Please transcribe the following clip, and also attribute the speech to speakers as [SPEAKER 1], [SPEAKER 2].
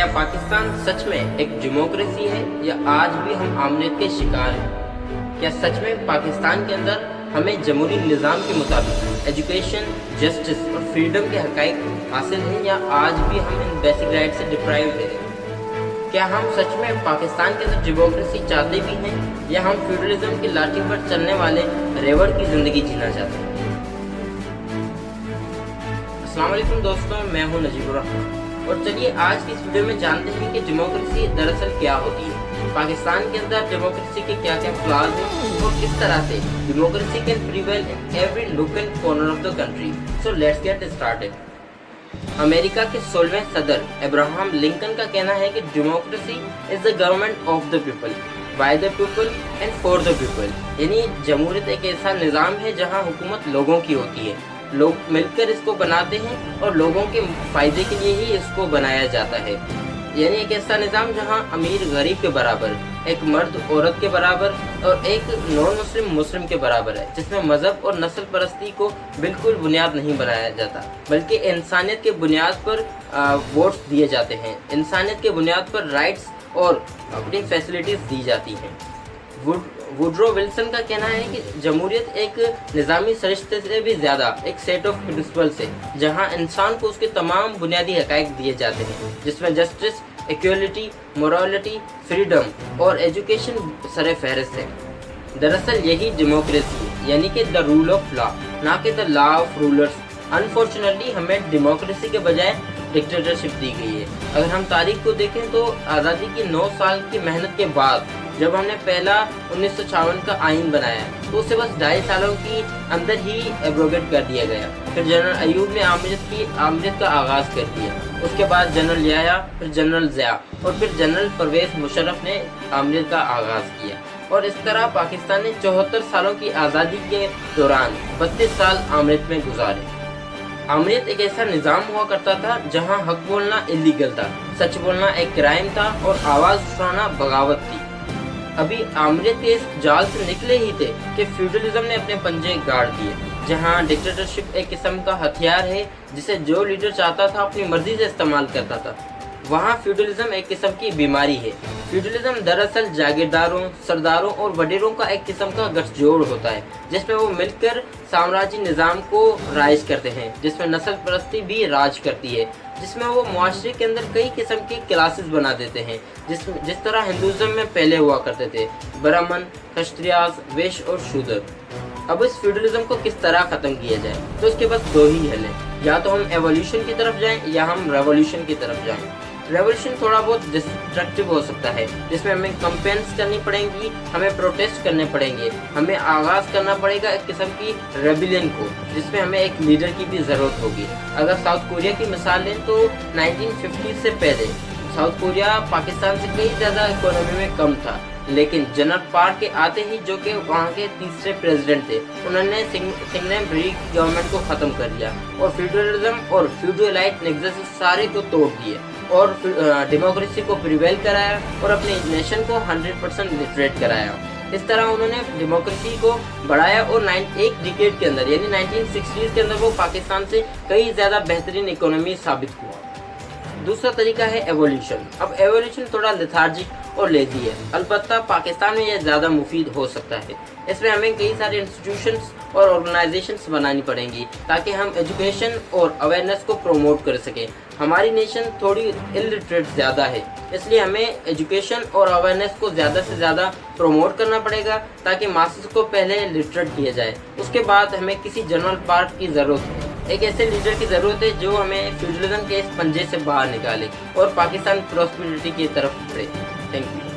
[SPEAKER 1] क्या पाकिस्तान सच में एक डेमोक्रेसी है या आज भी हम आमरीत के शिकार हैं? क्या सच में पाकिस्तान के अंदर हमें जमहूरी निज़ाम के मुताबिक एजुकेशन, जस्टिस और फ्रीडम के हक़ाइक़ हासिल हैं या आज भी हम इन बेसिक राइट से डिप्राइव्ड हैं? क्या हम सच में पाकिस्तान के अंदर डेमोक्रेसी चाहते भी हैं या हम फ्यूडलिज्म की लाठी पर चलने वाले रेवड़ की ज़िंदगी जीना चाहते हैं? अस्सलाम वालेकुम दोस्तों, मैं हूं नजीबुर रहमान और चलिए आज की इस वीडियो में जानते हैं कि डेमोक्रेसी दरअसल क्या होती है, पाकिस्तान के अंदर डेमोक्रेसी के क्या क्या फ्लॉज हैं और किस तरह से democracy can prevail in every nook and corner of the country. So let's get started. America के 16वें सदर अब्राहम लिंकन का कहना है कि democracy is the government of the people, by the people and for the people. यानी जमहूरियत एक ऐसा निज़ाम है जहां हुकूमत लोगों की होती है, लोग मिलकर इसको बनाते हैं और लोगों के फ़ायदे के लिए ही इसको बनाया जाता है। यानी एक ऐसा निज़ाम जहां अमीर गरीब के बराबर, एक मर्द औरत के बराबर और एक नॉन मुस्लिम मुस्लिम के बराबर है, जिसमें मज़हब और नस्ल परस्ती को बिल्कुल बुनियाद नहीं बनाया जाता, बल्कि इंसानियत के बुनियाद पर वोट्स दिए जाते हैं, इंसानियत के बुनियाद पर राइट्स और अपनी फैसिलिटीज़ दी जाती हैं। वुडरो विल्सन का कहना है कि जमहूरियत एक निज़ामी सरिश्ते से भी ज़्यादा एक सेट ऑफ प्रिंसिपल्स है जहां इंसान को उसके तमाम बुनियादी हक़ाइक़ दिए जाते हैं, जिसमें जस्टिस, इक्वलिटी, मोरालिटी, फ्रीडम और एजुकेशन सरे फहरिस्त है। दरअसल यही डेमोक्रेसी है, यानी कि द रूल ऑफ लॉ, ना कि the law of rulers. Unfortunately हमें डेमोक्रेसी के बजाय डिक्टेटरशिप दी गई है। अगर हम तारीख को देखें तो आज़ादी की 9 साल की मेहनत के बाद जब हमने पहला 1956 का आइन बनाया तो उसे बस 2.5 सालों की अंदर ही एब्रोगेट कर दिया गया। फिर जनरल अयूब ने आमरीत का आगाज़ कर दिया, उसके बाद जनरल याया, फिर जनरल ज़िया और फिर जनरल परवेज़ मुशर्रफ ने आमरीत का आगाज़ किया। और इस तरह पाकिस्तान ने 74 सालों की आज़ादी के दौरान 32 साल आमरीत में गुजारे। आमरीत एक ऐसा निज़ाम हुआ करता था जहाँ हक बोलना इलीगल था, सच बोलना एक क्राइम था और आवाज़ उठाना बगावत थी। अभी आमरीत के इस जाल से निकले ही थे कि फ्यूडलिज्म ने अपने पंजे गाड़ दिए, जहां डिक्टेटरशिप एक किस्म का हथियार है जिसे जो लीडर चाहता था अपनी मर्जी से इस्तेमाल करता था। वहां फ्यूडलिज्म एक किस्म की बीमारी है। फ्यूडलिज्म दरअसल जागीरदारों, सरदारों और वडेरों का एक किस्म का गठजोड़ होता है, जिसमें वो मिलकर साम्राज्य निज़ाम को राइज करते हैं, जिसमें नस्ल परस्ती भी राज करती है, जिसमें वो मुआशरे के अंदर कई किस्म की क्लासेस बना देते हैं, जिस तरह हिंदुज़म में पहले हुआ करते थे, ब्राह्मण, क्षत्रियास, वैश्य और शूद्र। अब इस फ्यूडलिज्म को किस तरह ख़त्म किया जाए, तो इसके बस 2 ही हल हैं, या तो हम एवोल्यूशन की तरफ जाएं या हम रेवोल्यूशन की तरफ जाएं। रेवोल्यूशन थोड़ा बहुत डिस्ट्रक्टिव हो सकता है, जिसमें हमें कंपेन्स करनी पड़ेंगी, हमें प्रोटेस्ट करने पड़ेंगे, हमें आगाज़ करना पड़ेगा एक किस्म की रेबिलियन को, जिसमें हमें एक लीडर की भी ज़रूरत होगी। अगर साउथ कोरिया की मिसाल लें तो 1950 से पहले साउथ कोरिया पाकिस्तान से कई ज़्यादा इकोनॉमी में कम था, लेकिन जनरल पार्क के आते ही, जो कि वहाँ के तीसरे प्रेसिडेंट थे, उन्होंने सिंगनेम ब्री गवर्नमेंट को ख़त्म कर दिया और फ्यूडलिज्म और फ्यूडलाइट नेक्सस सारे को तोड़ दिए और डेमोक्रेसी को प्रिवेल कराया और अपने नेशन को 100% लिटरेट कराया। इस तरह उन्होंने डेमोक्रेसी को बढ़ाया और एक डिकेड के अंदर यानी 1960s के अंदर वो पाकिस्तान से कई ज़्यादा बेहतरीन इकोनॉमी साबित हुआ। दूसरा तरीका है एवोल्यूशन। अब एवोल्यूशन थोड़ा लेथार्जिक और लेजी है, अलबत्ता पाकिस्तान में यह ज़्यादा मुफीद हो सकता है। इसमें हमें कई सारे इंस्टीट्यूशंस और ऑर्गेनाइजेशंस बनानी पड़ेंगी ताकि हम एजुकेशन और अवेयरनेस को प्रमोट कर सकें। हमारी नेशन थोड़ी इलिटरेट ज़्यादा है, इसलिए हमें एजुकेशन और अवेयरनेस को ज़्यादा से ज़्यादा प्रमोट करना पड़ेगा ताकि मासेस को पहले लिटरेट किया जाए। उसके बाद हमें किसी जनरल पार्ट की ज़रूरत है, एक ऐसे लीडर की ज़रूरत है जो हमें फ्यूडलिज्म के इस पंजे से बाहर निकाले और पाकिस्तान प्रॉस्पेरिटी की तरफ बढ़े। Thank you.